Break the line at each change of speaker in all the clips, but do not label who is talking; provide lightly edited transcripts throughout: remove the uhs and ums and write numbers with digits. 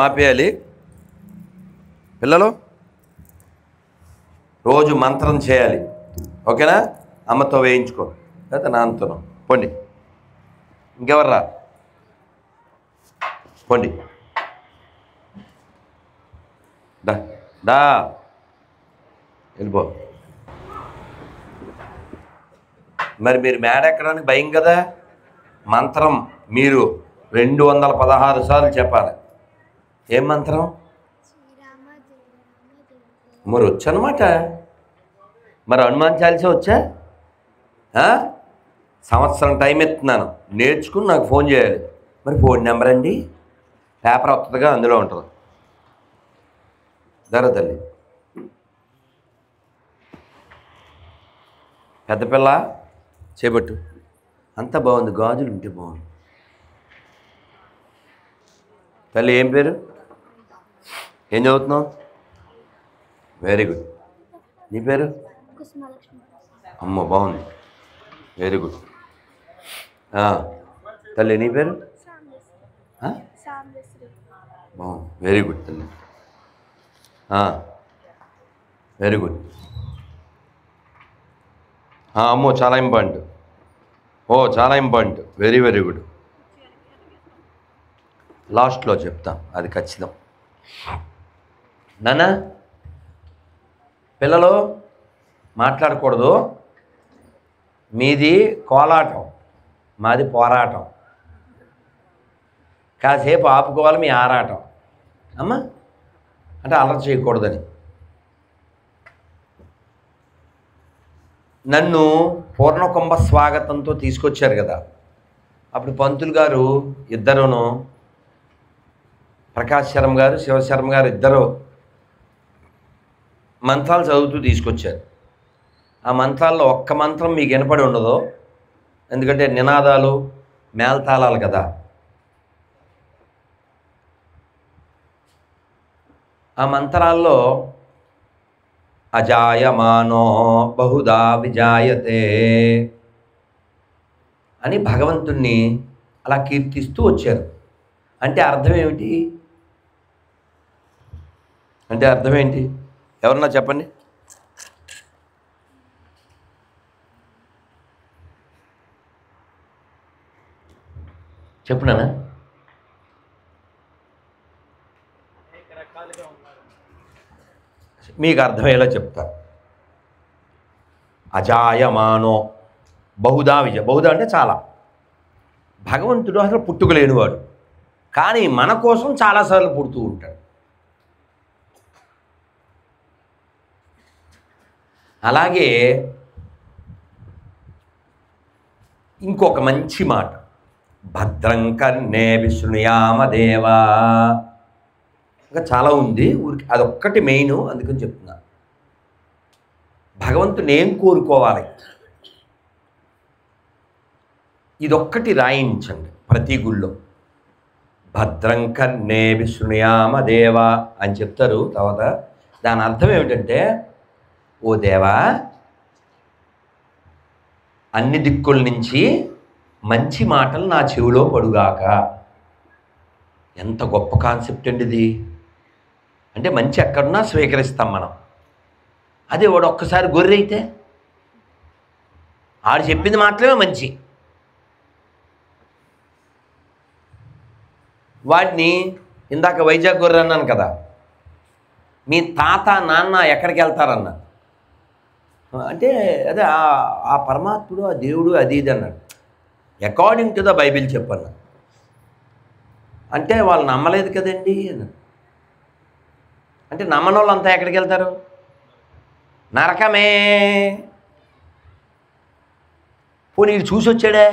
ఆపేయాలి. పిల్లలు రోజు మంత్రం చేయాలి, ఓకేనా? అమ్మతో వేయించుకో, లేదా నాన్నతోనో. పోండి, ఇంకెవర్రా పోండి. డా డా వెళ్ళిపో. మరి మీరు మేడ ఎక్కడానికి భయం కదా. మంత్రం మీరు 216 సార్లు చెప్పాలి. ఏం మంత్రం? మరి వచ్చనమాట. మరి హనుమాన్ చాలీసా వచ్చా? సంవత్సరం టైం ఎత్తున్నాను, నేర్చుకుని నాకు ఫోన్ చేయాలి. మరి ఫోన్ నెంబర్ అండి, పేపర్ వస్తుందిగా, అందులో ఉంటుంది. ధర తల్లి పెద్ద పిల్ల చేపట్టు. అంతా బాగుంది, గాజులు ఉంటే బాగుంది. తల్లి ఏం పేరు? ఏం చదువుతున్నావు? Very good. నీ పేరు? అమ్మ బాగుంది, వెరీ గుడ్. తల్లి నీ పేరు? బాగుంది, వెరీ గుడ్ తల్లి, వెరీ గుడ్. అమ్మో చాలా ఇంపార్టెంట్. ఓ చాలా ఇంపార్టెంట్, వెరీ వెరీ గుడ్. లాస్ట్లో చెప్తా, అది ఖచ్చితం. నాన్న పిల్లలు మాట్లాడకూడదు. మీది కోలాటం, మాది పోరాటం. కాసేపు ఆపుకోవాలి మీ ఆరాటం. అమ్మ అంటే అలర్ట్ చేయకూడదని. నన్ను పూర్ణకుంభ స్వాగతంతో తీసుకొచ్చారు కదా, అప్పుడు పంతులు గారు ఇద్దరును, ప్రకాష్ శర్మ గారు, శివశర్మ గారు ఇద్దరు మంత్రాలు చదువుతూ తీసుకొచ్చారు. ఆ మంత్రాల్లో ఒక్క మంత్రం మీకు వినపడి ఉండదు, ఎందుకంటే నినాదాలు మేల్తాళాలు కదా. ఆ మంత్రాల్లో అజాయమానో బహుదా విజాయతే అని భగవంతుణ్ణి అలా కీర్తిస్తూ వచ్చారు. అంటే అర్థం ఏమిటి? అంటే అర్థం ఏంటి? ఎవరన్నా చెప్పండి. చెప్పునా? మీకు అర్థమయ్యేలా చెప్తా. అజాయమానో బహుదా విజయ. బహుదా అంటే చాలా. భగవంతుడు అసలు పుట్టుకలేనివాడు, కానీ మన కోసం చాలాసార్లు పుడుతూ ఉంటాడు. అలాగే ఇంకొక మంచి మాట, భద్రం కర్ణేభిः శృణుయామ దేవా. ఇంకా చాలా ఉంది, ఊరికి అదొక్కటి మెయిన్, అందుకని చెప్తున్నా. భగవంతుని ఏం కోరుకోవాలి, ఇదొక్కటి రాయించండి ప్రతి గుళ్ళో. భద్రం కర్ణేభిः శృణుయామ దేవా అని చెప్తారు. తర్వాత దాని అర్థం ఏమిటంటే, ఓ దేవా, అన్ని దిక్కుల నుంచి మంచి మాటలు నా చెవిలో పడుగాక. ఎంత గొప్ప కాన్సెప్ట్ అండి ఇది. అంటే మంచి ఎక్కడున్నా స్వీకరిస్తాం మనం. అదే వాడు ఒక్కసారి గొర్రె అయితే, ఆడు చెప్పింది మాత్రమే మంచి, వాడిని ఇందాక వైజాగ్ గొర్రె అన్నాను కదా, మీ తాత నాన్న ఎక్కడికి వెళ్తారన్న అంటే అదే ఆ పరమాత్ముడు, ఆ దేవుడు, అది ఇది అన్నాడు. అకార్డింగ్ టు ద బైబిల్ చెప్పన్న అంటే వాళ్ళు నమ్మలేదు కదండి అన్నాడు. అంటే నమ్మని వాళ్ళంతా ఎక్కడికి వెళ్తారు? నరకమే. పోనీ వీడు చూసి వచ్చాడే,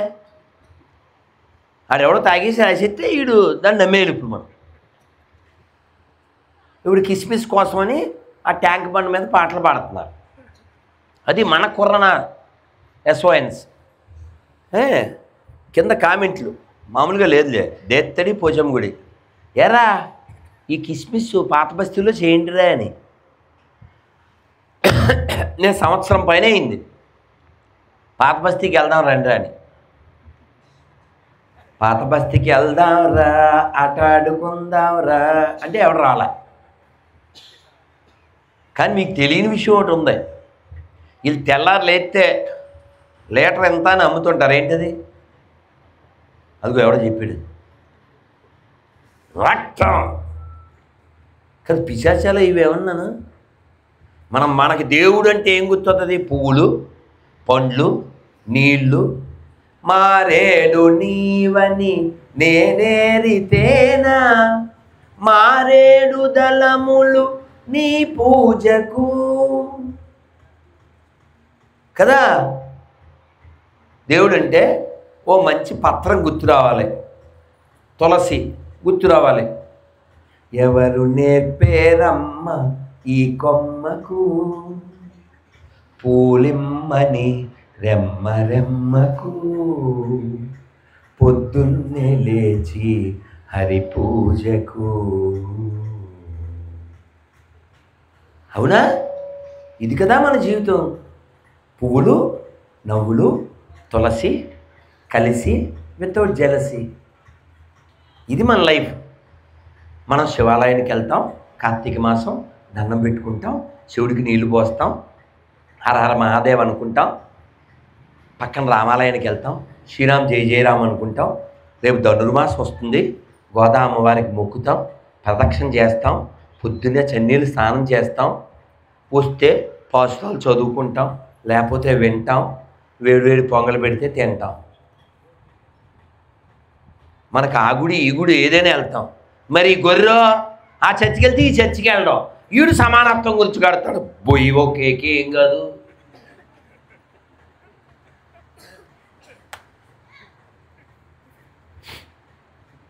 ఆడెవడో తాగేసి రాసిస్తే వీడు దాన్ని నమ్మేయాలి. ఇప్పుడు మనం ఇప్పుడు కిస్మిస్ కోసమని ఆ ట్యాంక్ బండ్ మీద పాటలు పాడుతున్నారు. అది మన కుర్రన ఎస్ఓఎన్స్. కింద కామెంట్లు మామూలుగా లేదులే, దేత్తడి పోచమ్మ గుడి. ఎరా ఈ కిస్మిస్ పాత బస్తీలో చేయండిరా అని. నేను సంవత్సరం పైన అయింది పాత బస్తీకి వెళ్దాం రండి అని. పాత బస్తీకి వెళ్దాంరా, ఆట ఆడుకుందాంరా అంటే ఎవడు రాలే. కానీ మీకు తెలియని విషయం ఒకటి ఉంది. వీళ్ళు తెల్లారు లేస్తే లీటర్ ఎంత అని అమ్ముతుంటారు. ఏంటది? అదిగో ఎవడో చెప్పాడు, రక్తం. కానీ పిశాచాలు ఇవి ఏమన్నాను. మనకి దేవుడు అంటే ఏం గుర్తుంది? పువ్వులు, పండ్లు, నీళ్ళు. మారేడు నీవని నేనేరితేనా, మారేడు దళములు నీ పూజకు కదా. దేవుడు అంటే ఓ మంచి పత్రం గుర్తు రావాలి, తులసి గుర్తు రావాలి. ఎవరు నేర్పేరమ్మ ఈ కొమ్మకు, పూలిమ్మని రెమ్మ రెమ్మకు, పొద్దున్నే లేచి హరి పూజకు. అవునా? ఇది కదా మన జీవితం. పువ్వులు, నవ్వులు, తులసి కలిసి వితౌట్ జెలసీ. ఇది మన లైఫ్. మనం శివాలయానికి వెళ్తాం, కార్తీక మాసం దండం పెట్టుకుంటాం, శివుడికి నీళ్లు పోస్తాం, హరహర మహాదేవ్ అనుకుంటాం. పక్కన రామాలయానికి వెళ్తాం, శ్రీరామ్ జై జయరామ్ అనుకుంటాం. రేపు ధనుర్మాసం వస్తుంది, గోదా అమ్మవారికి మొక్కుతాం, ప్రదక్షిణ చేస్తాం, పొద్దున్నే చన్నీళ్ళు స్నానం చేస్తాం, వస్తే పాసురాలు చదువుకుంటాం, లేకపోతే వింటాం, వేడివేడి పొంగలు పెడితే తింటాం. మనకు ఆ గుడి ఈ గుడి ఏదైనా వెళ్తాం. మరి గొర్రె ఆ చర్చికి వెళ్తే ఈ చర్చికి వెళ్ళడం, వీడు సమానత్వం గురించి కడతాడు. బొయ్యో కేకే ఏం కాదు.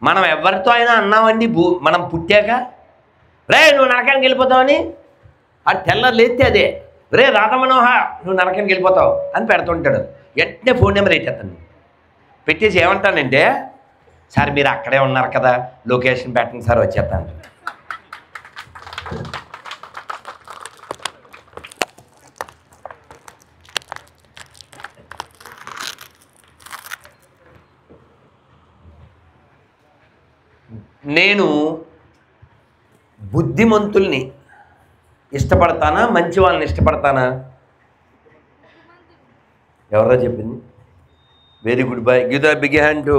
మనం ఎవరితో అయినా అన్నామండి, మనం పుట్టాక రే నువ్వు నరకానికి వెళ్ళిపోతావని, అది తెల్లరు లేస్తే అదే రే రాధమనోహర్ నువ్వు నరకానికి వెళ్ళిపోతావు అని పెడుతుంటాడు. వెంటనే ఫోన్ నెంబర్ పెట్టేస్తాను. పెట్టేసి ఏమంటానంటే, సార్ మీరు అక్కడే ఉన్నారు కదా, లొకేషన్ పెట్టండి సార్ వచ్చేస్తాను. నేను బుద్ధిమంతుల్ని ఇష్టపడతానా, మంచి వాళ్ళని ఇష్టపడతానా? ఎవరో చెప్పింది? Very good bye. Give the big hand to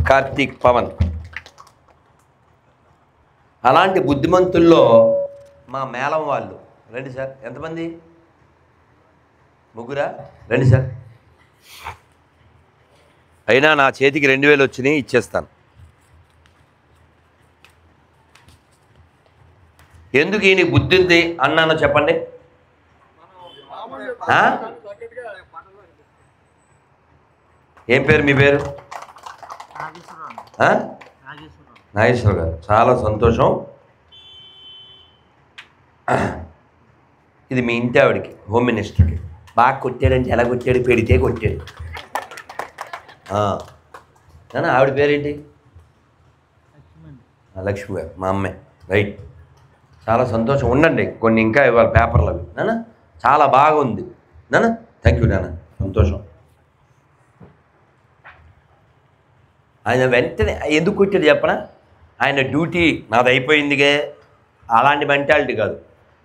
Karthik Pavan. అలాంటి బుద్ధిమంతుల్లో మా మేళం వాళ్ళు రండి సార్. ఎంతమంది? ముగ్గురా? రండి సార్. అయినా నా చేతికి 2000 వచ్చినాయి, ఇచ్చేస్తాను. ఎందుకు ఈయన బుద్ధి ఉంది అన్నానో చెప్పండి. ఏం పేరు మీ పేరు? నాగేశ్వర గారు. చాలా సంతోషం. ఇది మీ ఇంటి ఆవిడికి, హోమ్ మినిస్టర్కి. బాగా కొట్టాడంటే ఎలా కొట్టాడు? పెడితే కొట్టాడు. ఆవిడ పేరేంటి? లక్ష్మి గారు, మా అమ్మాయి. రైట్. చాలా సంతోషం. ఉండండి, కొన్ని ఇంకా ఇవ్వాలి పేపర్లు అవి. నాన్న చాలా బాగుంది నాన్న. థ్యాంక్ యూ నాన్న, సంతోషం. ఆయన వెంటనే ఎందుకు కొట్టాడు చెప్పనా? ఆయన డ్యూటీ నాది అయిపోయిందిగా, అలాంటి మెంటాలిటీ కాదు.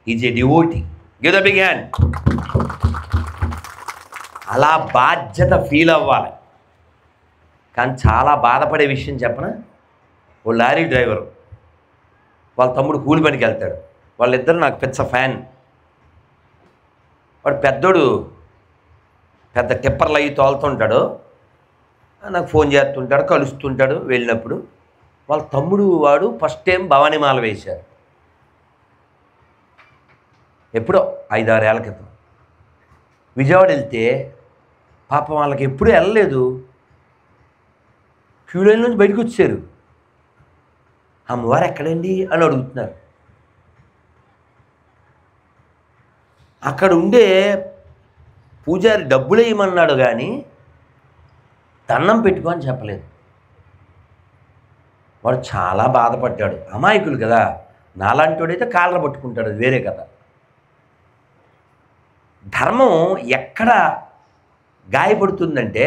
Is a devotee. Give the big hand. అలా బాధ్యత ఫీల్ అవ్వాలి. కానీ చాలా బాధపడే విషయం చెప్పనా, ఓ లారీ డ్రైవరు వాళ్ళ తమ్ముడు కూలి పనికి వెళ్తాడు. వాళ్ళిద్దరు నాకు పెద్ద ఫ్యాన్. వాడు పెద్దోడు పెద్ద టిప్పర్లు అయ్యి తోలుతుంటాడు, నాకు ఫోన్ చేస్తుంటాడు, కలుస్తుంటాడు వెళ్ళినప్పుడు. వాళ్ళ తమ్ముడు వాడు ఫస్ట్ టైం భవానీమాల వేశారు, ఎప్పుడో 5-6 ఏళ్ల క్రితం. విజయవాడ వెళ్తే పాపం వాళ్ళకి ఎప్పుడూ వెళ్ళలేదు. క్యూ లైన్ నుంచి బయటకు వచ్చారు. అమ్మవారు ఎక్కడండి అని అడుగుతున్నారు. అక్కడ ఉండే పూజారి డబ్బులు వేయమన్నాడు కానీ దండం పెట్టుకో అని చెప్పలేదు. వాడు చాలా బాధపడ్డాడు. అమాయకులు కదా, నాలాంటి వాడైతే కాళ్ళ పట్టుకుంటాడు, అది వేరే కదా. ధర్మం ఎక్కడ గాయపడుతుందంటే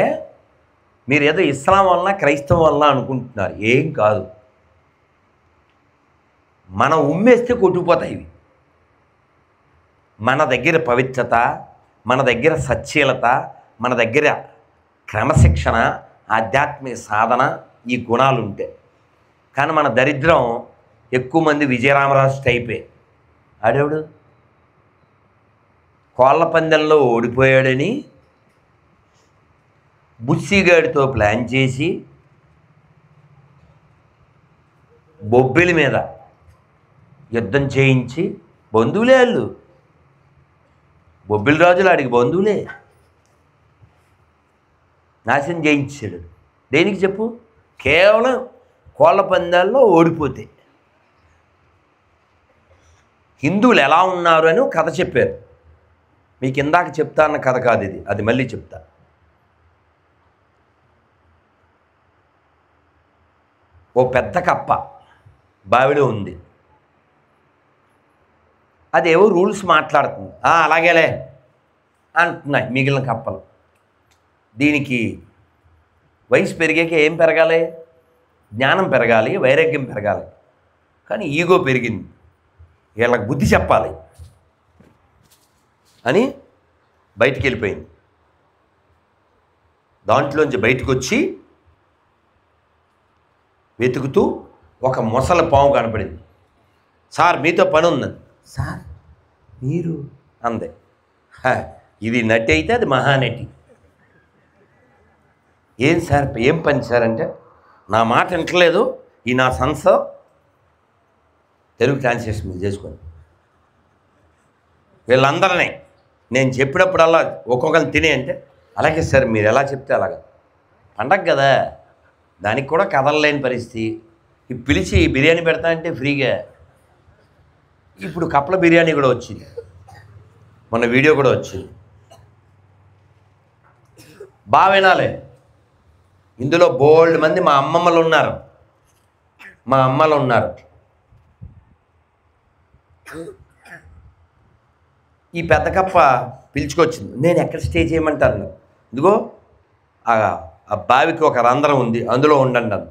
మీరు ఏదో ఇస్లాం వలన క్రైస్తవం వలన అనుకుంటున్నారు. ఏం కాదు. మనం ఉమ్మేస్తే కొట్టుకుపోతాయి ఇవి. మన దగ్గర పవిత్రత, మన దగ్గర సచ్చీలత, మన దగ్గర క్రమశిక్షణ, ఆధ్యాత్మిక సాధన, ఈ గుణాలు ఉంటాయి. కానీ మన దరిద్రం ఎక్కువ మంది విజయరామరాజు టైపే. ఆడేవుడు కోళ్ళ పందెంలో ఓడిపోయాడని బుచ్చిగాడితో ప్లాన్ చేసి బొబ్బిలి మీద యుద్ధం చేయించి, బంధువులే వాళ్ళు, బొబ్బిలి రాజులు ఆడికి బంధువులే, నాశనం చేయించాడు. దేనికి చెప్పు? కేవలం కోళ్ళ పందాల్లో ఓడిపోతే. హిందువులు ఎలా ఉన్నారు అని కథ చెప్పారు. మీకు ఇందాక చెప్తా అన్న కథ కాదు ఇది, అది మళ్ళీ చెప్తా. ఓ పెద్ద కప్ప బావిలో ఉంది. అదేవో రూల్స్ మాట్లాడుతుంది. అలాగేలే అంటున్నాయి మిగిలిన కప్పలు. దీనికి వయసు పెరిగాక ఏం పెరగాలి? జ్ఞానం పెరగాలి, వైరాగ్యం పెరగాలి. కానీ ఈగో పెరిగింది. వీళ్ళకి బుద్ధి చెప్పాలి అని బయటికి వెళ్ళిపోయింది. దాంట్లోంచి బయటకు వచ్చి వెతుకుతూ ఒక మొసల పాము కనపడింది. సార్ మీతో పని ఉందని. సార్ మీరు అందే. ఇది నటి అయితే అది మహానటి. ఏం సార్, ఏం పని సార్ అంటే, నా మాట వింటలేదు, ఈ నా సంస్థ తెలుగు ట్రాన్స్లేషన్ మీరు చేసుకోండి. వీళ్ళందరినీ నేను చెప్పినప్పుడల్లా ఒక్కొక్కరిని తినే అంటే, అలాగే సార్ మీరు ఎలా చెప్తే అలాగా. పండగ కదా, దానికి కూడా కదలలేని పరిస్థితి. పిలిచి బిర్యానీ పెడతా అంటే ఫ్రీగా. ఇప్పుడు కప్పల బిర్యానీ కూడా వచ్చింది, మొన్న వీడియో కూడా వచ్చింది. బాగా వినాలి. ఇందులో బోల్డ్ మంది మా అమ్మమ్మలు ఉన్నారు, మా అమ్మలు ఉన్నారు. ఈ పెద్ద కప్ప పిలుచుకొచ్చింది. నేను ఎక్కడ స్టే చేయమంటాను? ఇదిగో ఆ బావికి ఒక రంధ్రం ఉంది, అందులో ఉండండి అన్న.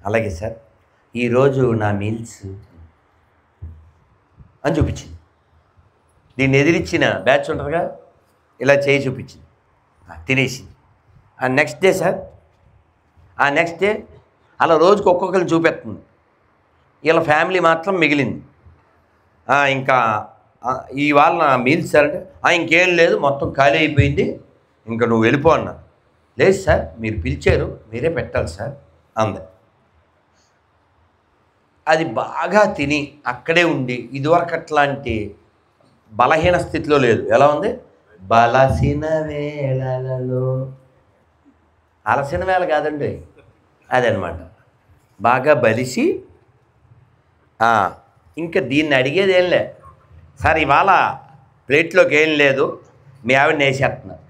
అలాగే సార్, ఈరోజు నా మీల్స్ అని చూపించింది. దీన్ని ఎదిరించిన బ్యాచ్ ఉంటుందిగా, ఇలా చేయి చూపించింది, తినేసింది. Next day sir, next day అలా రోజుకి ఒక్కొక్కరిని చూపెడుతుంది. వీళ్ళ ఫ్యామిలీ మాత్రం మిగిలింది. ఇంకా ఇవాళ నా మీల్స్ సార్ అంటే, ఇంకేం లేదు, మొత్తం ఖాళీ అయిపోయింది, ఇంకా నువ్వు వెళ్ళిపో అన్నా. లేదు సార్, మీరు పిలిచారు, మీరే పెట్టాలి సార్ అంది. అది బాగా తిని అక్కడే ఉండి, ఇదివరకు అట్లాంటి బలహీన స్థితిలో లేదు. ఎలా ఉంది? బలసిన వేళలలో, అలసిన వేళ కాదండి, అదనమాట. బాగా బలిసి ఇంకా దీన్ని అడిగేది ఏం లే సార్, ఇవాళ ప్లేట్లోకి ఏం లేదు, మీ ఆవిడ వేసేస్తున్నారు.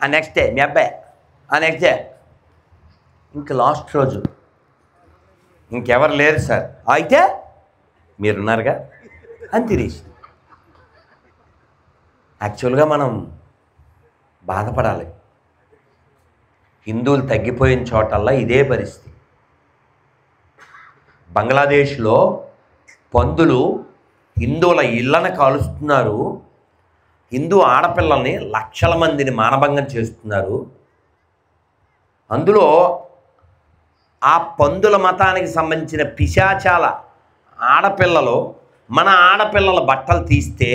నెక్స్ట్ డే మీ అబ్బాయి, నెక్స్ట్ డే ఇంకా లాస్ట్ రోజు ఇంకెవరు లేరు సార్, అయితే మీరున్నారుగా అని తినేసి. యాక్చువల్గా మనం బాధపడాలి. హిందువులు తగ్గిపోయిన చోటల్లా ఇదే పరిస్థితి. బంగ్లాదేశ్లో పందులు హిందువుల ఇళ్ళని కాలుస్తున్నారు. హిందూ ఆడపిల్లల్ని లక్షల మందిని మానభంగం చేస్తున్నారు. అందులో ఆ పందుల మతానికి సంబంధించిన పిశాచాల ఆడపిల్లలు మన ఆడపిల్లల బట్టలు తీస్తే,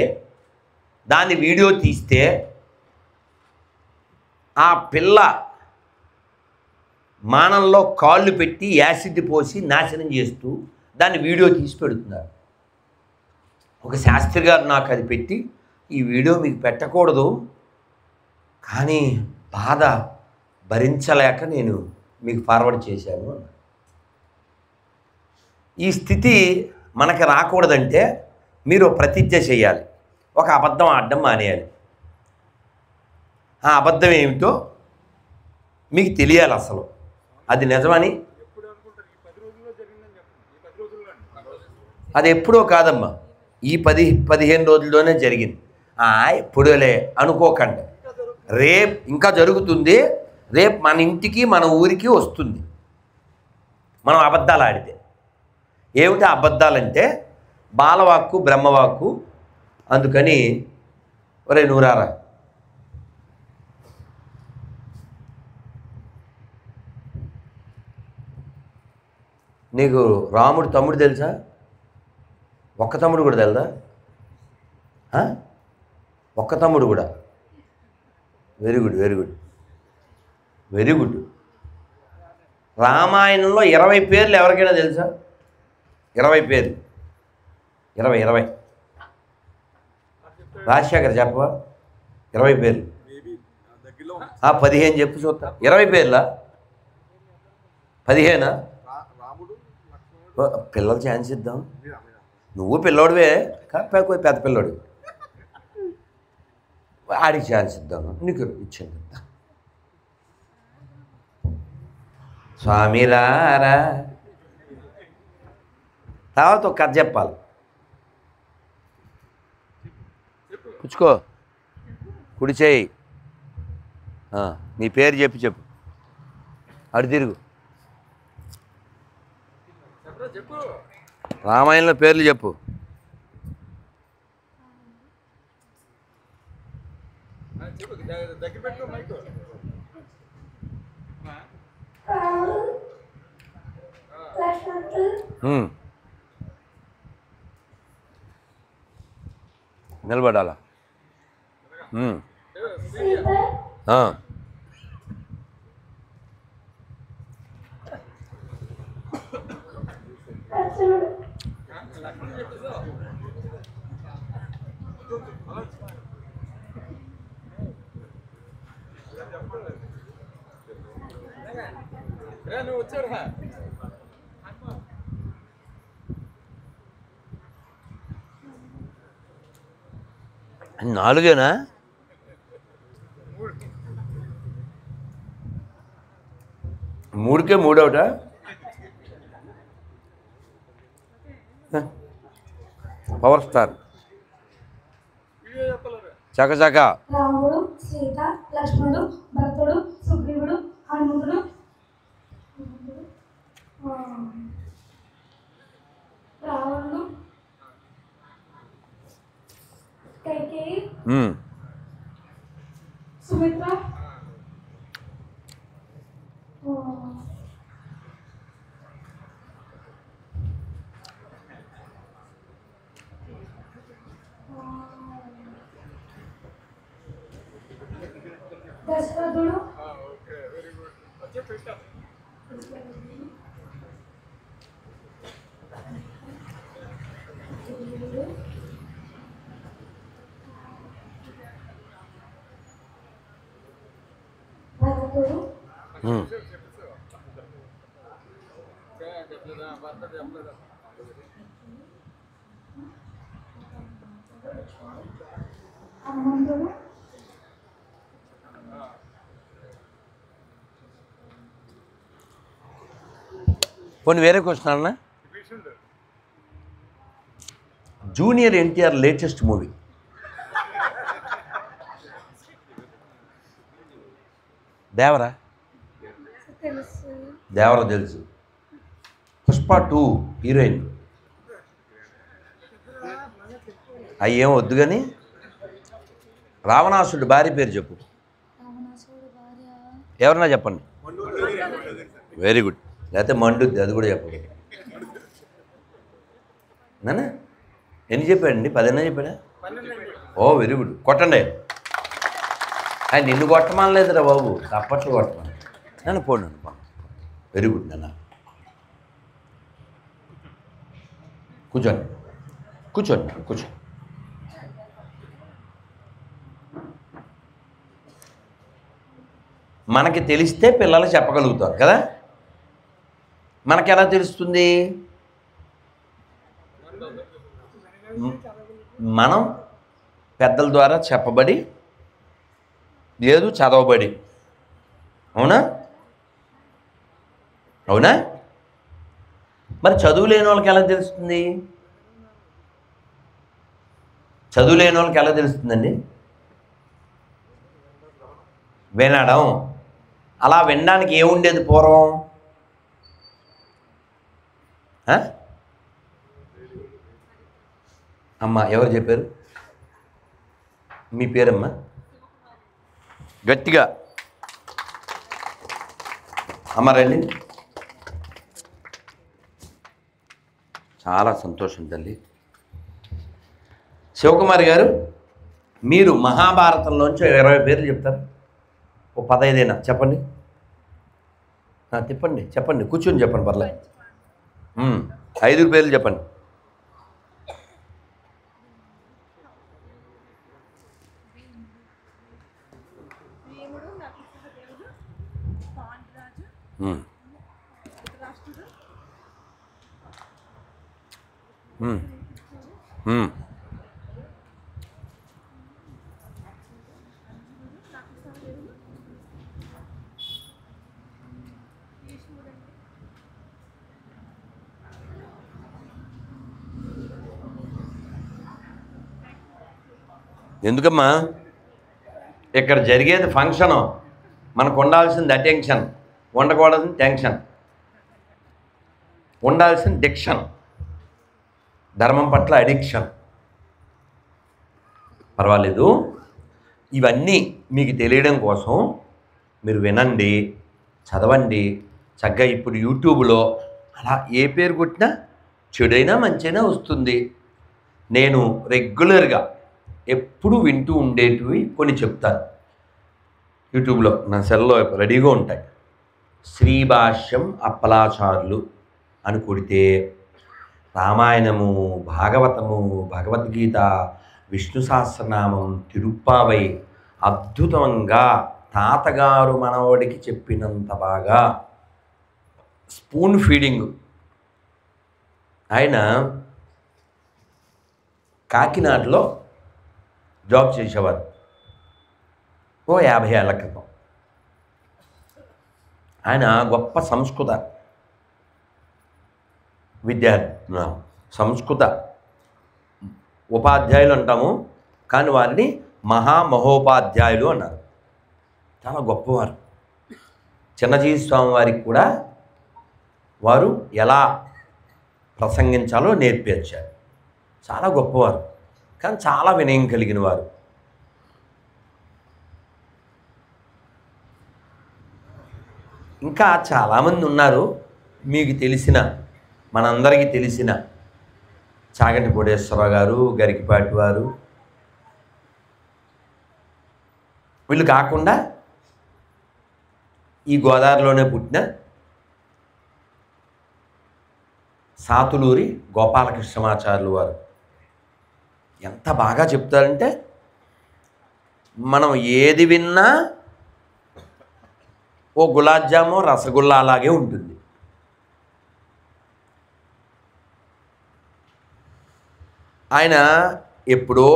దాన్ని వీడియో తీస్తే, ఆ పిల్ల మానంలో కాళ్ళు పెట్టి యాసిడ్ పోసి నాశనం చేస్తూ దాన్ని వీడియో తీసి పెడుతున్నారు. ఒక శాస్త్రి గారు నాకు అది పెట్టి, ఈ వీడియో మీకు పెట్టకూడదు, కానీ బాధ భరించలేక నేను మీకు ఫార్వర్డ్ చేశాను అన్నారు. ఈ స్థితి మనకి రాకూడదంటే మీరు ప్రతిజ్ఞ చేయాలి, ఒక అబద్ధం ఆడడం మానేయాలి. ఆ అబద్ధం ఏమిటో మీకు తెలియాలి. అసలు అది నిజమని. అది ఎప్పుడో కాదమ్మా, ఈ 10-15 రోజుల్లోనే జరిగింది. ఎప్పుడోలే అనుకోకండి, రేపు ఇంకా జరుగుతుంది. రేపు మన ఇంటికి మన ఊరికి వస్తుంది మనం అబద్ధాలు ఆడితే. ఏమిటి అబద్ధాలంటే బాలవాక్కు బ్రహ్మవాక్కు. అందుకని ఒరే నూరారా, నీకు రాముడు తమ్ముడు తెలుసా? ఒక్క తమ్ముడు కూడా తెలుదా? ఒక్క తమ్ముడు కూడా? Very good, very good, very good. రామాయణంలో 20 పేర్లు ఎవరికైనా తెలుసా? 20 పేర్లు, 20 రాజశేఖర్ చెప్పవా? 20 పేర్లు. 15 చెప్పు చూస్తా. 20 పేర్లా? 15? పిల్లలు ఛాన్స్ ఇద్దాం. నువ్వు పిల్లోడివే, పెద్ద పిల్లోడు, ఆడికి ఛాన్స్ ఇద్దాము. నీకు ఇచ్చాను కదా. స్వామి రారా. తర్వాత ఒక కథ చెప్పాలి. పుచ్చుకో, కుడి చేయి. నీ పేరు చెప్పు. అడు తిరుగు. రామాయణంలో పేర్లు చెప్పు. నిలబడాలా? నాలుగేనా? మూడుకే మూడవట. పవర్ స్టార్ చకచక.
రాముడు, సీత, లక్ష్మణుడు, భరతుడు, సుగ్రీవుడు, హనుమంతుడు, రావణుడు, కైకేయి, సుమిత్ర, దశరథుడు, భరతుడు, హనుమంతుడు,
కొన్ని వేరే క్వశ్చన్ అన్నా. Junior NTR latest movie Devara? Devara తెలుసు. పుష్ప 2 హీరోయిన్. అయ్యేం వద్దు కానీ రావణాసుడు భార్య పేరు చెప్పు. ఎవరన్నా చెప్పండి. Very good. లేకపోతే మండుద్ది, అది కూడా చెప్పండి. నాన్న ఎన్ని చెప్పాడండి? 10 చెప్పాడా? ఓ వెరీ గుడ్. కొట్టండి. ఆయన నిన్ను కొట్టమనలేదురా బాబు, తప్పట్లు కొట్టమని. నన్ను పోను. వెరీ గుడ్ నాన్న. కూర్చోండి, కూర్చో. మనకి తెలిస్తే పిల్లలు చెప్పగలుగుతారు కదా. మనకి ఎలా తెలుస్తుంది? మనం పెద్దల ద్వారా చెప్పబడి లేదు చదవబడి. అవునా? మరి చదువు లేని వాళ్ళకి ఎలా తెలుస్తుంది? చదువు లేని వాళ్ళకి ఎలా తెలుస్తుందండి? వినడం. అలా వినడానికి ఏముండేది పూర్వం? అమ్మ ఎవరు చెప్పారు? మీ పేరమ్మా? గట్టిగా అమ్మ రండి. చాలా సంతోషం తల్లి. శివకుమారి గారు, మీరు మహాభారతంలోంచి 20 పేర్లు చెప్తారు. ఓ 15 చెప్పండి. తిప్పండి, చెప్పండి, కూర్చొని చెప్పండి, పర్లేదు. 5 పేర్లు చెప్పండి. ఎందుకమ్మా? ఇక్కడ జరిగేది ఫంక్షను, మనకు ఉండాల్సింది అటెన్షన్, ఉండకూడదు టెన్షన్, ఉండాల్సిన డిక్షన్, ధర్మం పట్ల అడిక్షన్. పర్వాలేదు, ఇవన్నీ మీకు తెలియడం కోసం మీరు వినండి, చదవండి చక్కగా. ఇప్పుడు యూట్యూబ్లో అలా ఏ పేరు కొట్టినా చెడైనా మంచైనా వస్తుంది. నేను రెగ్యులర్గా ఎప్పుడు వింటూ ఉండేటివి కొన్ని చెప్తాను. యూట్యూబ్లో నా సెల్లో రెడీగా ఉంటాయి. శ్రీభాష్యం అప్పలాచారులు అని కొడితే రామాయణము, భాగవతము, భగవద్గీత, విష్ణు సహస్రనామం, తిరుప్పావై అద్భుతంగా తాతగారు మనవడికి చెప్పినంత బాగా స్పూన్ ఫీడింగ్. ఆయన కాకినాడలో జాబ్ చేసేవారు ఓ 50 ఏళ్ల క్రితం. ఆయన గొప్ప సంస్కృత విద్యార్థి, సంస్కృత ఉపాధ్యాయులు అంటాము, కానీ వారిని మహామహోపాధ్యాయులు అన్నారు. చాలా గొప్పవారు. చిన్నజీవి స్వామి వారికి కూడా వారు ఎలా ప్రసంగించాలో నేర్పించారు. చాలా గొప్పవారు, కానీ చాలా వినయం కలిగిన వారు. ఇంకా చాలామంది ఉన్నారు. మీకు తెలిసిన, మనందరికీ తెలిసిన చాగంటి కోటేశ్వరరావు గారు, గరికిపాటి వారు, వీళ్ళు కాకుండా ఈ గోదావరిలోనే పుట్టిన సాతులూరి గోపాలకృష్ణమాచార్యులు వారు ఎంత బాగా చెప్తారంటే, మనం ఏది విన్నా ఓ గులాబ్ జాము, రసగుల్లా అలాగే ఉంటుంది. ఆయన ఎప్పుడో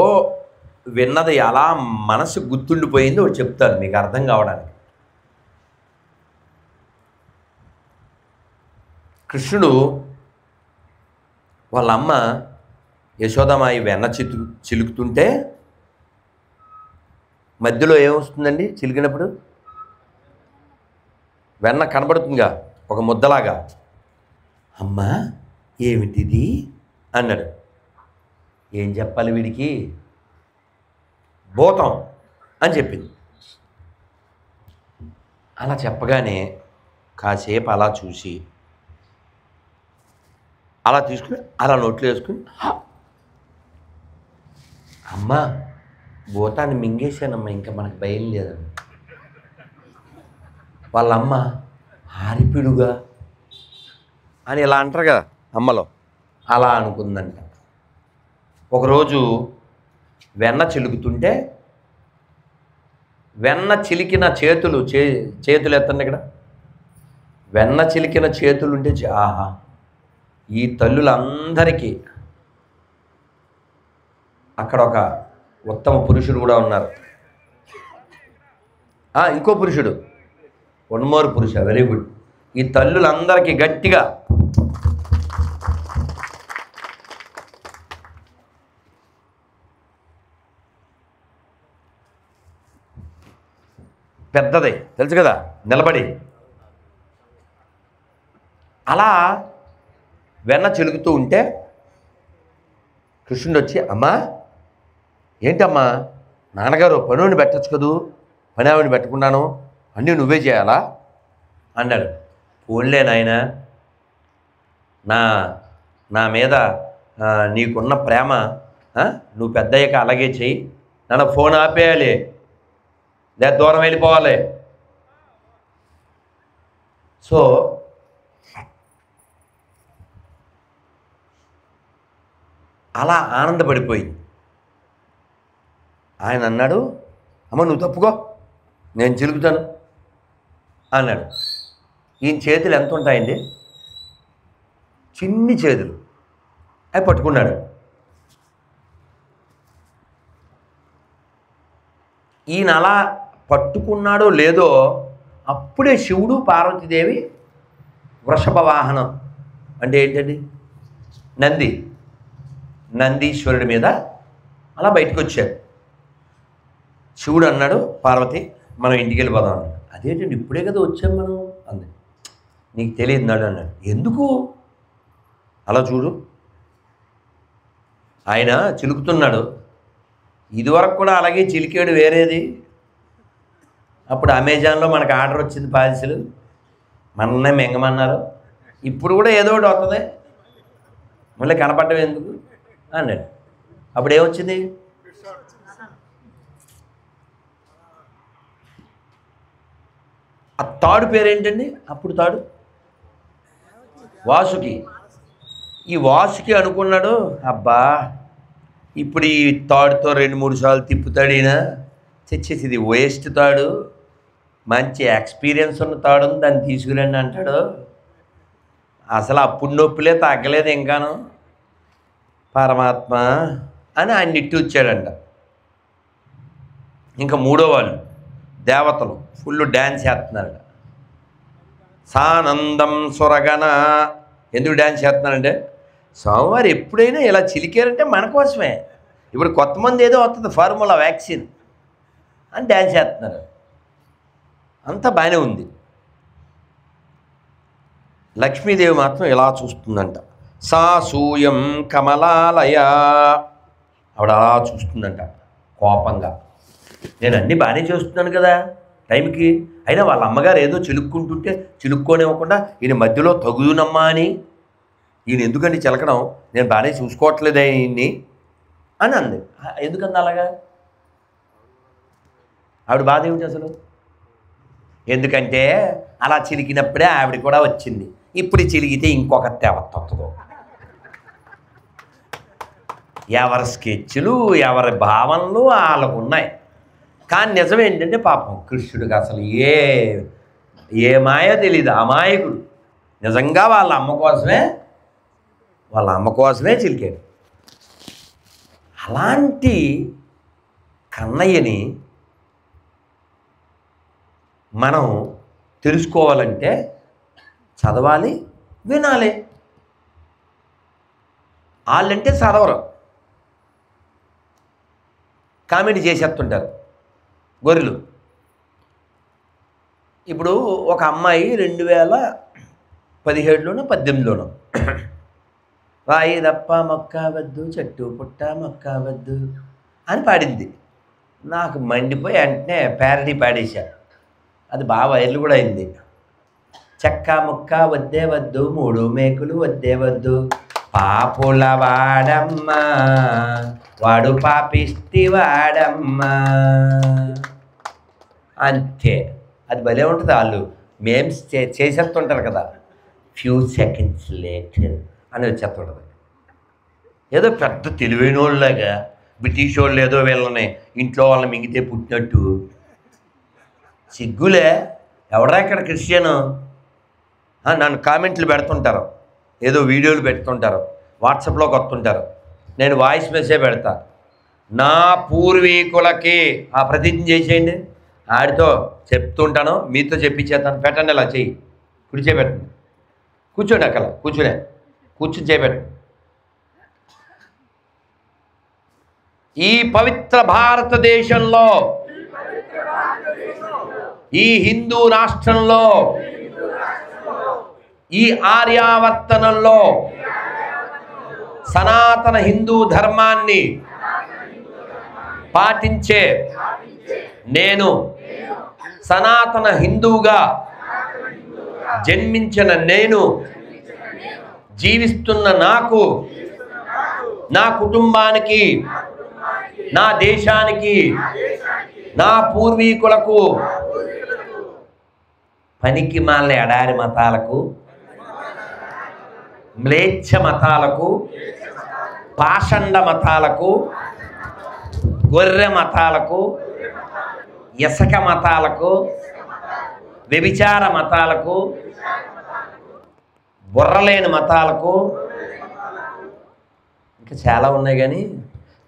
విన్నది అలా మనసు గుర్తుండిపోయింది. ఒకటి చెప్తాను మీకు అర్థం కావడానికి. కృష్ణుడు వాళ్ళ అమ్మ యశోదమాయి వెన్న చిలుకుతుంటే మధ్యలో ఏమొస్తుందండి? చిలికినప్పుడు వెన్న కనబడుతుందిగా ఒక ముద్దలాగా. అమ్మ ఏమిటిది అన్నాడు. ఏం చెప్పాలి వీడికి? భూతం అని చెప్పింది. అలా చెప్పగానే కాసేపు అలా చూసి అలా తీసుకుని అలా నోట్లో వేసుకుని, అమ్మ భూతాన్ని మింగేశానమ్మా, ఇంకా మనకు భయం లేదమ్మ. వాళ్ళమ్మ ఆరిపిడుగా అని ఇలా అంటారు కదా అమ్మలో, అలా అనుకుందంట. ఒకరోజు వెన్న చిలుకుతుంటే వెన్న చిలికిన చేతులు చేతులు ఎత్తండి ఇక్కడ. వెన్న చిలికిన చేతులు ఉంటే ఆహా, ఈ తల్లులందరికీ అక్కడ ఒక ఉత్తమ పురుషుడు కూడా ఉన్నారు. ఇంకో పురుషుడు, వన్ మోర్ పురుష, వెరీ గుడ్. ఈ తల్లులందరికీ గట్టిగా పెద్దది తెలుసు కదా, నిలబడి అలా వెన్న చిలుకుతూ ఉంటే కృష్ణుడు వచ్చి, అమ్మా ఏంటమ్మా, నాన్నగారు పనివాడిని పెట్టచ్చు కదూ, పని ఆవిడని పెట్టుకున్నాను, అన్నీ నువ్వే చేయాలా అన్నాడు. పోన్లే నాయన, నా మీద నీకున్న ప్రేమ, నువ్వు పెద్దయ్యాక అలాగే చెయ్యి, నన్ను ఫోన్ ఆపేయాలి లేదా దూరం వెళ్ళిపోవాలి. సో అలా ఆనందపడిపోయింది. ఆయన అన్నాడు, అమ్మ నువ్వు తప్పుకో, నేను చిలుకుతాను అన్నాడు. ఈయన చేతులు ఎంత ఉంటాయండి, చిన్ని చేతులు, అవి పట్టుకున్నాడు. ఈయన అలా పట్టుకున్నాడో లేదో అప్పుడే శివుడు పార్వతీదేవి వృషభ వాహనం అంటే ఏంటండి, నందీశ్వరుడి మీద అలా బయటకు వచ్చారు. శివుడు అన్నాడు, పార్వతి మనం ఇంటికి వెళ్ళిపోదాం అన్నాడు. అదేంటండి ఇప్పుడే కదా వచ్చాం మనం అంది. నీకు తెలియదు నాడు అన్నాడు. ఎందుకు అలా చూడు, ఆయన చిలుకుతున్నాడు, ఇదివరకు కూడా అలాగే చిలికాడు వేరేది. అప్పుడు అమెజాన్లో మనకు ఆర్డర్ వచ్చింది పార్సిల్, మనల్నే మెంగమన్నారు, ఇప్పుడు కూడా ఏదో ఒకటి వస్తుంది, మళ్ళీ కనపడడం ఎందుకు అన్నాడు. అప్పుడు ఏమొచ్చింది, ఆ తాడు పేరేంటండి, అప్పుడు తాడు వాసుకి. ఈ వాసుకి అనుకున్నాడు, అబ్బా ఇప్పుడు ఈ తాడుతో 2-3 సార్లు తిప్పుతాడు ఈయన, తెచ్చేసి ఇది వేస్ట్ తాడు, మంచి ఎక్స్పీరియన్స్ ఉన్న తాడు దాన్ని తీసుకురండి అంటాడు. అసలు అప్పుడు నొప్పిలే తగ్గలేదు ఇంకాను పరమాత్మ అని ఆయన నిట్టి వచ్చాడంట. ఇంకా మూడో వాళ్ళు దేవతలు ఫుల్ డ్యాన్స్ చేస్తున్నారట. సానందం సురగన, ఎందుకు డ్యాన్స్ చేస్తున్నారంటే స్వామివారు ఎప్పుడైనా ఇలా చిలికారంటే మన కోసమే. ఇప్పుడు కొత్త మంది ఏదో వస్తుంది ఫార్ములా వ్యాక్సిన్ అని డ్యాన్స్ చేస్తున్నారు, అంతా బాగానే ఉంది. లక్ష్మీదేవి మాత్రం ఇలా చూస్తుందంట. సా సూయం కమలాలయ, ఆవిడ అలా చూస్తుందంట కోపంగా. నేను అన్నీ బాగానే చేస్తున్నాను కదా టైంకి, అయినా వాళ్ళ అమ్మగారు ఏదో చిలుక్కుంటుంటే చిలుక్కోనివ్వకుండా ఈయన మధ్యలో తగుదునమ్మా అని, ఈయన ఎందుకండి చిలకడం, నేను బాగానే చూసుకోవట్లేదే ఈయన్ని అని అంది. ఎందుకంది అలాగా, ఆవిడ బాధ ఏమిటి అసలు, ఎందుకంటే అలా చిలికినప్పుడే ఆవిడ కూడా వచ్చింది, ఇప్పుడు చిలిగితే ఇంకొక తేవత్తొస్తుందో. ఎవరి స్కెచ్లు ఎవరి భావనలు వాళ్ళకు ఉన్నాయి. కానీ నిజం ఏంటంటే పాపం కృష్ణుడికి అసలు ఏ మాయో తెలియదు, అమాయకుడు. నిజంగా వాళ్ళ అమ్మ కోసమే చిలికాడు. అలాంటి కన్నయ్యని మనం తెలుసుకోవాలంటే చదవాలి, వినాలి. వాళ్ళంటే చదవరు, కామెడీ చేసేస్తుంటారు గొర్రెలు. ఇప్పుడు ఒక అమ్మాయి 2017లోనో 18లోనో రాయి దప్ప మొక్క వద్దు చెట్టు పుట్ట మొక్క వద్దు అని పాడింది. నాకు మండిపోయి వెంటనే ప్యారడీ పాడేశా, అది బాగా వైరల్ కూడా అయింది. చెక్క ముక్క వద్దే వద్దు 3 మేకులు వద్దే వద్దు, పాపుల వాడమ్మా వాడు పాపిష్టి వాడమ్మా అంతే. అది భలే ఉంటుంది. వాళ్ళు మేమ్స్ చేసేస్తుంటారు కదా, ఫ్యూ సెకండ్స్ లేటర్ అని వచ్చేస్తుంటుంది. ఏదో పెద్ద తెలివైన వాళ్ళలాగా బ్రిటిష్ వాళ్ళు ఏదో వీళ్ళని ఇంట్లో వాళ్ళని మింగితే పుట్టినట్టు. సిగ్గులే, ఎవడా ఇక్కడ క్రిస్టియను నన్ను కామెంట్లు పెడుతుంటారు, ఏదో వీడియోలు పెడుతుంటారు, వాట్సాప్లోకి వస్తుంటారు. నేను వాయిస్ మెసేజ్ పెడతా, నా పూర్వీకులకి ఆ ప్రతిజ్ఞ చేసేయండి, ఆడితో చెప్తుంటాను, మీతో చెప్పించేస్తాను. పెట్టండి, అలా చెయ్యి, కుడి చేపెట్టండి, కూర్చోండి, అక్కడ కూర్చుని చేపెట్టండి. ఈ పవిత్ర భారతదేశంలో ఈ హిందూ రాష్ట్రంలో ఈ ఆర్యావర్తనంలో సనాతన హిందూ ధర్మాన్ని పాటించే నేను సనాతన హిందువుగా జన్మించిన నేను జీవిస్తున్న నాకు నా కుటుంబానికి నా దేశానికి నా పూర్వీకులకు పనికి మాల ఎడారి మతాలకు మ్లేచ్ఛ మతాలకు పాషండ మతాలకు గొర్రె మతాలకు ఇసక మతాలకు వ్యభిచార మతాలకు బుర్రలేని మతాలకు ఇంకా చాలా ఉన్నాయి కానీ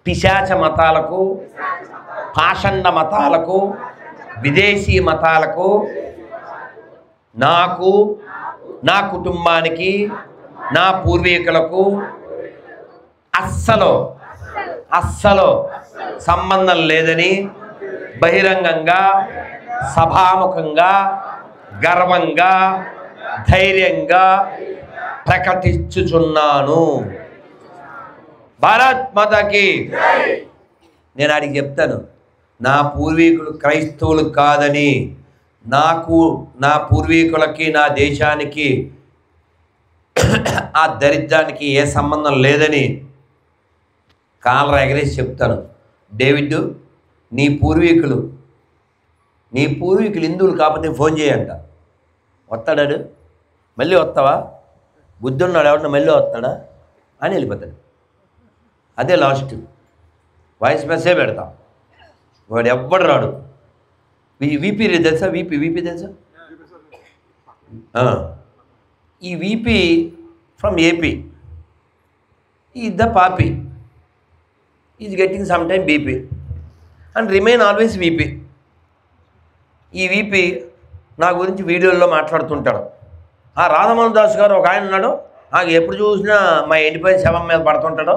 పిశాచ మతాలకు పాషండ మతాలకు విదేశీ మతాలకు నాకు నా కుటుంబానికి నా పూర్వీకులకు అస్సలు సంబంధం లేదని బహిరంగంగా సభాముఖంగా గర్వంగా ధైర్యంగా ప్రకటించుచున్నాను. భారత్ మాతాకి. నేను ఆడికి చెప్తాను, నా పూర్వీకులు క్రైస్తవులు కాదని, నాకు నా పూర్వీకులకి నా దేశానికి ఆ దరిద్రానికి ఏ సంబంధం లేదని కాలర్ ఎగరేసి చెప్తాను. డేవిడ్, నీ పూర్వీకులు హిందువులు కాకపోతే ఫోన్ చేయంట. వస్తాడాడు, మళ్ళీ వస్తావా, బుద్ధి ఉన్నాడు ఎవడన్నా మళ్ళీ వస్తాడా అని వెళ్ళిపోతాడు. అదే లాస్ట్ వాయిస్ మెసేజ్ పెడతాం. వాడు ఎవ్వడు రాడు. వీపీ తెలుసా? వీపీ తెలుసా? ఈ VP from AP is the poppy, is getting some time BP and remain always VP. ఈ వీపీ నా గురించి వీడియోల్లో మాట్లాడుతుంటాడు. ఆ రాధామోహన్ దాస్ గారు ఒక ఆయన ఉన్నాడు, నాకు ఎప్పుడు చూసినా మా ఎండిపోయిన శవం మీద పడుతుంటాడు.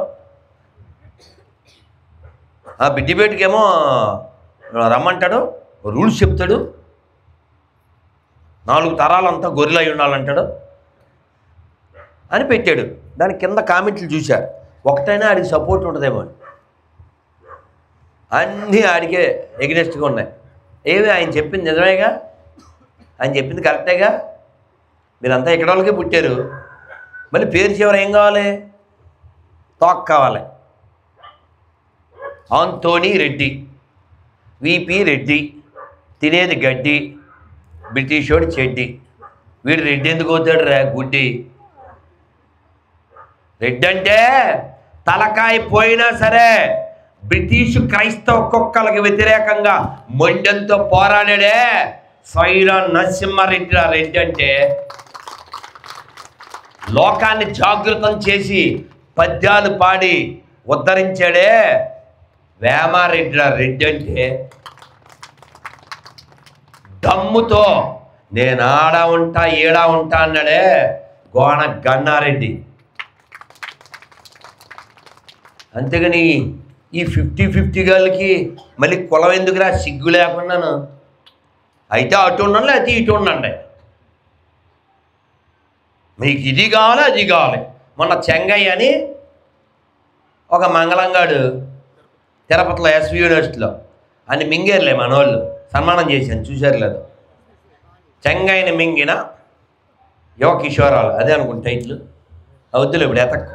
ఆ డిబేట్కి ఏమో రమ్మంటాడు, రూల్స్ చెప్తాడు, 4 తరాలంతా గొర్రెలు అయి ఉండాలంటాడు అని పెట్టాడు. దాని కింద కామెంట్లు చూశారు, ఒకటైనా ఆడికి సపోర్ట్ ఉంటుందేమో. అన్నీ ఆడికే ఎగ్నెస్ట్గా ఉన్నాయి. ఏమి ఆయన చెప్పింది నిజమేగా, ఆయన చెప్పింది కరెక్టేగా, మీరంతా ఇక్కడ వాళ్ళకే పుట్టారు, మళ్ళీ పేరు చివరి ఏం కావాలి? తోక్ కావాలి. ఆంటోనీ రెడ్డి, విపి రెడ్డి, తినేది గడ్డి, బ్రిటిషోడి చెడ్డి. వీడు రెడ్డి ఎందుకు అవుతాడు రా గుడ్డి? రెడ్డి అంటే తలకాయ పోయినా సరే బ్రిటిష్ క్రైస్తవ కుక్కలకి వ్యతిరేకంగా మొండంతో పోరాడాడే సైరా నరసింహారెడ్డి. రెడ్డి అంటే లోకాన్ని జాగృతం చేసి పద్యాలు పాడి ఉద్ధరించాడే వేమారెడ్డి. రెడ్డి అంటే దమ్ముతో నేను ఆడ ఉంటా ఏడా ఉంటా అన్నాడే గోన గన్నారెడ్డి. అంతేగాని ఈ 50-50 గాళ్ళకి మళ్ళీ కులం ఎందుకురా, సిగ్గు లేకున్నాను. అయితే అటు ఉండండి, లేకపోతే ఇటు ఉండండి, మీకు ఇది కావాలి అది కావాలి. మొన్న చెంగయ్య అని ఒక మంగళంగాడు తిరుపతిలో ఎస్వి యూనివర్సిటీలో అని మింగేరులే మన వాళ్ళు, సన్మానం చేశాను చూశారు లేదు. చెంగయ్యని మింగిన యువ కిషోరాలు అదే అనుకుంటా టైట్లు. వద్దులే ఇప్పుడు ఎతక్కు,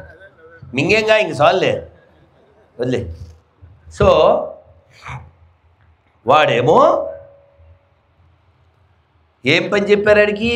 మింగేంగా ఇంక సార్లే వదిలే. సో వాడేమో ఏం పని చెప్పారు ఆడికి?